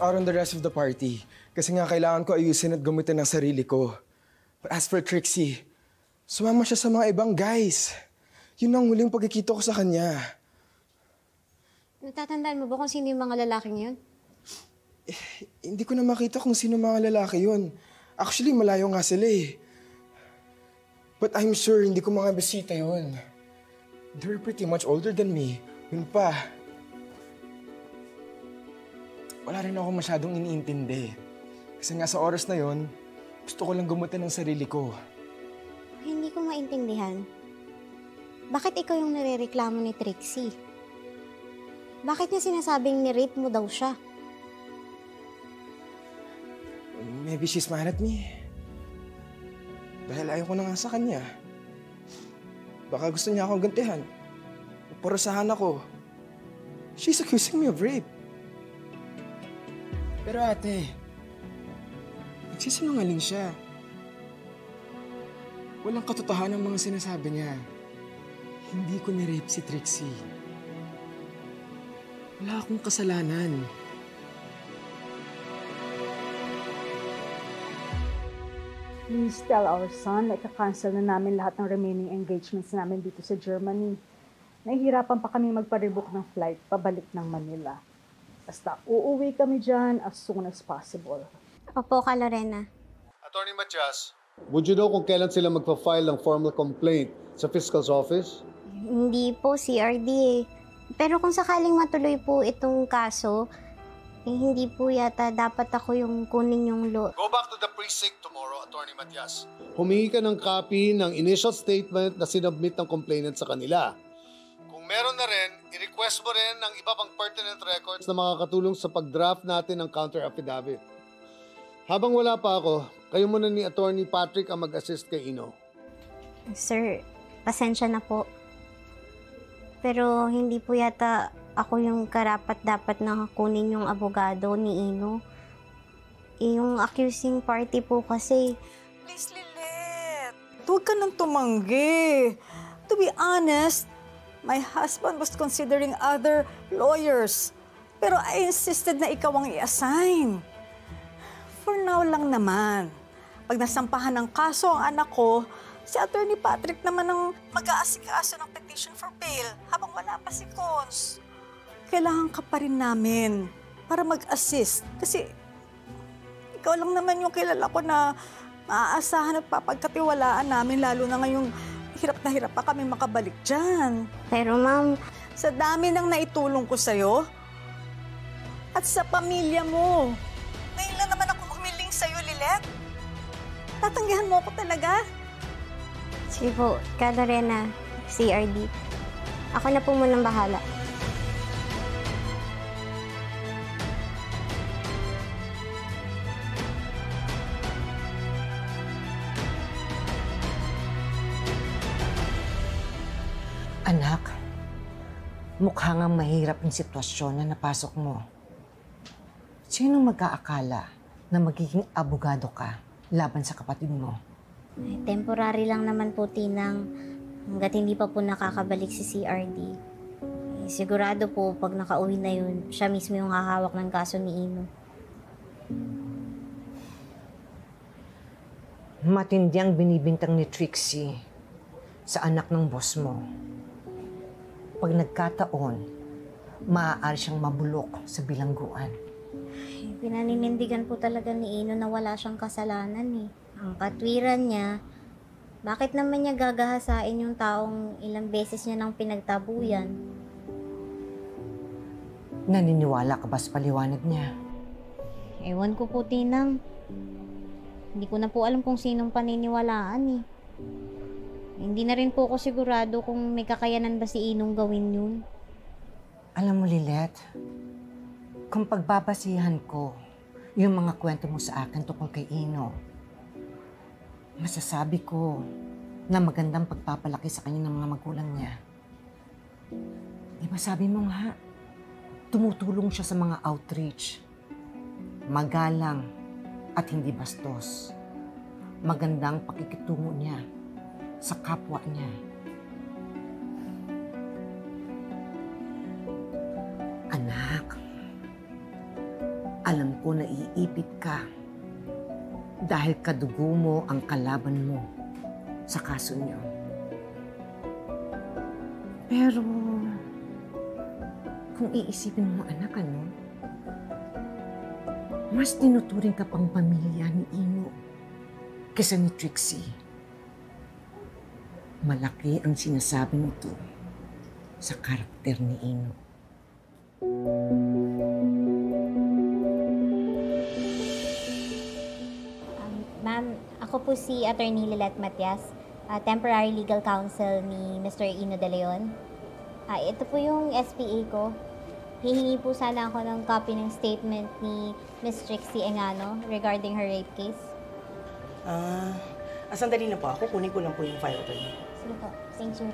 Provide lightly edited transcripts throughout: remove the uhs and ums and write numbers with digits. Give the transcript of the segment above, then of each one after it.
out on the rest of the party. Kasi nga kailangan ko ayusin at gamitin ang sarili ko. But as for Trixie, sumama siya sa mga ibang guys. Yun ang huling pagkikita ko sa kanya. Natatandaan mo ba kung sino yung mga lalaking yun? Hindi ko na makita kung sino mga lalaki yun. Actually, malayo nga sila eh. But I'm sure hindi ko mga bisita yun. They were pretty much older than me. Yun pa. Wala rin ako masyadong iniintindi. Kasi nga sa oras na yon, gusto ko lang gumutin ng sarili ko. Hindi ko maintindihan. Bakit ikaw yung nirereklamo ni Trixie? Bakit niya sinasabing ni-rape mo daw siya? Maybe she's mad at me. Dahil ayaw ko na nga sa kanya. Baka gusto niya akong gantihan. Parusahan ako. She's accusing me of rape. Pero ate, nagsisinungaling siya. Walang katotohanan ang mga sinasabi niya. Hindi ko ni-rape si Trixie. Wala akong kasalanan. Please tell our son na ika-cancel na namin lahat ng remaining engagements namin dito sa Germany. Nahihirapan pa kami magpa-rebook ng flight pabalik ng Manila. Basta uuwi kami dyan as soon as possible. Opo ka, Lorena. Attorney Matias, would you know kung kailan sila magpa-file ng formal complaint sa Fiscal's Office? Hindi po, CRD eh. Pero kung sakaling matuloy po itong kaso, hindi po yata dapat ako yung kunin yung Go back to the precinct tomorrow, Attorney Matias. Humingi ka ng copy ng initial statement na sinubmit ng complainant sa kanila. Kung meron na rin, i-request mo rin ng iba pang pertinent records na makakatulong sa pag-draft natin ng counter affidavit. Habang wala pa ako, kayo muna ni Attorney Patrick ang mag-assist kay Ino. Sir, pasensya na po. Pero hindi po yata ako yung karapat-dapat na kunin yung abogado ni Ino. Yung accusing party po kasi. Please, Lilet. Huwag ka nang tumanggi. To be honest, my husband was considering other lawyers. Pero I insisted na ikaw ang i-assign. For now lang naman. Pag nasampahan ng kaso ang anak ko, si Attorney Patrick naman ang mag-aasikaso ng petition for bail habang wala pa si Cons. Kailangan ka pa rin namin para mag-assist. Kasi ikaw lang naman yung kilala ko na maaasahan at papagkatiwalaan namin, lalo na ngayong hirap pa kami makabalik dyan. Pero ma'am, sa dami ng naitulong ko sa'yo at sa pamilya mo, ngayon lang naman ako humiling sa'yo, Lilet. Tatanggihan mo ako talaga? sige po, ka Lorena, CRD. Ako na po munang bahala. Anak, mukha nga mahirap yung sitwasyon na napasok mo. Sino mag-aakala na magiging abogado ka laban sa kapatid mo? Temporary lang naman po, Tinang. Hanggat hindi pa po nakakabalik si CRD. Sigurado po, pag nakauwi na yun, siya mismo yung hahawak ng kaso ni Ino. Matindi ang binibintang ni Trixie sa anak ng boss mo. Pag nagkataon, maaari siyang mabulok sa bilangguan. Pinaninindigan po talaga ni Ino na wala siyang kasalanan eh. Ang katwiran niya, bakit naman niya gagahasain yung taong ilang beses niya nang pinagtabuyan? Naniniwala ka ba sa paliwanag niya? Ewan ko po, Tinang. Hindi ko na po alam kung sinong paniniwalaan eh. Hindi na rin po ako sigurado kung may kakayanan ba si Inong gawin yun. Alam mo, Lilet, kung pagbabasihan ko yung mga kwento mo sa akin tungkol kay Ino, masasabi ko na magandang pagpapalaki sa kanya ng mga magulang niya. Di ba sabi mo nga, tumutulong siya sa mga outreach. Magalang at hindi bastos. Magandang pakikitungo niya sa kapwa niya. Anak, Alam ko na iipit ka dahil kadugo mo ang kalaban mo sa kaso niyo. Pero kung iisipin mo, anak, mas tinuturing ka pang pamilya ni Ino kesa ni Trixie. Malaki ang sinasabi nito sa karakter ni Ino. Ma'am, ako po si Attorney Lilet Matias, temporary legal counsel ni Mr. Ino De Leon. Ito po yung SPA ko. Hihingi po sana ako ng copy ng statement ni Miss Trixie Engano regarding her rape case. Sandali lang po ako. Kunin ko lang po yung file, attorney. Sige po. Thank you.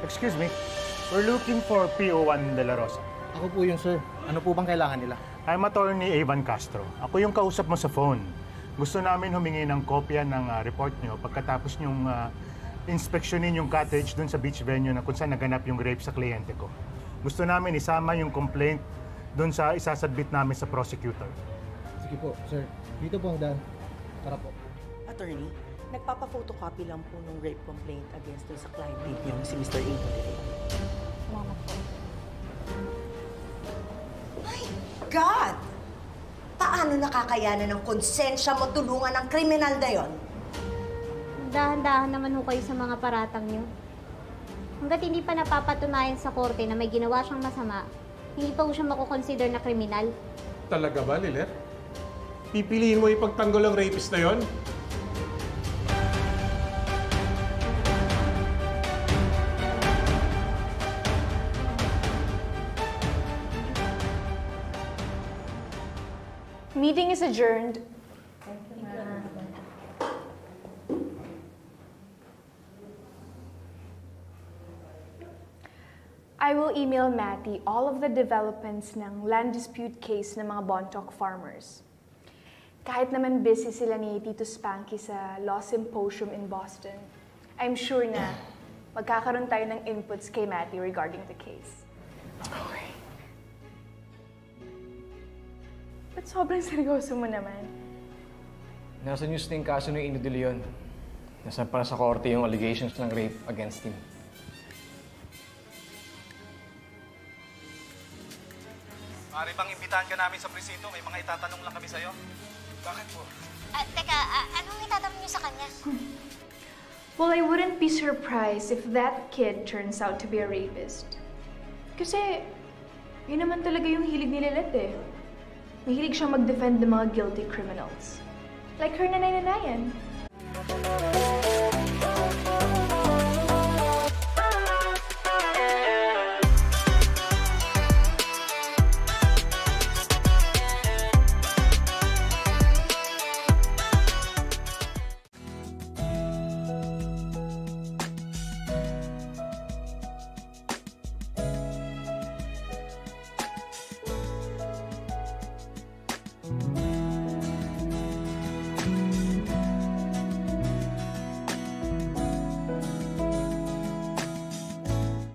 Excuse me, we're looking for PO1 De La Rosa. Ako po yun, sir. Ano po bang kailangan nila? I'm attorney Evan Castro. Ako yung kausap mo sa phone. Gusto namin humingi ng kopya ng report nyo pagkatapos nyong inspeksyonin yung cottage dun sa beach venue na kung saan naganap yung rape sa kliyente ko. Gusto namin isama yung complaint dun sa isasubmit namin sa prosecutor. Sige po, sir. Dito po ang daan. Tara po. Attorney, nagpapa-photocopy lang po ng rape complaint against dun sa client niyo, si Mr. Ino De Leon. Salamat po. God! Paano nakakayanan ng konsensya mo tulungan ng kriminal na yon? Dahan-dahan naman ho kayo sa mga paratang niyo. Hanggat hindi pa napapatunayan sa korte na may ginawa siyang masama, hindi pa ho siya makukonsider na kriminal. Talaga ba, Lilet? Pipiliin mo ipagtanggol ang rapist na yon? Meeting is adjourned. I will email Matty all of the developments ng land dispute case ng mga Bontoc farmers. Kahit naman busy sila ni Tito Spanky sa Law Symposium in Boston, I'm sure na magkakaroon tayo ng inputs kay Matty regarding the case. Okay. Ba't sobrang seryoso mo naman? Nasa news na yung kaso ng Ino De Leon. Nasa para sa korte yung allegations ng rape against him. Maaari bang imbitahan ka namin sa presinto? May mga itatanong lang kami sa'yo. Bakit po? Teka, anong itatanong niyo sa kanya? Well, I wouldn't be surprised if that kid turns out to be a rapist. Kasi, yun naman talaga yung hilig ni Lilet eh. Mahilig siyang mag-defend ng mga guilty criminals. Like her nanay-nanayan.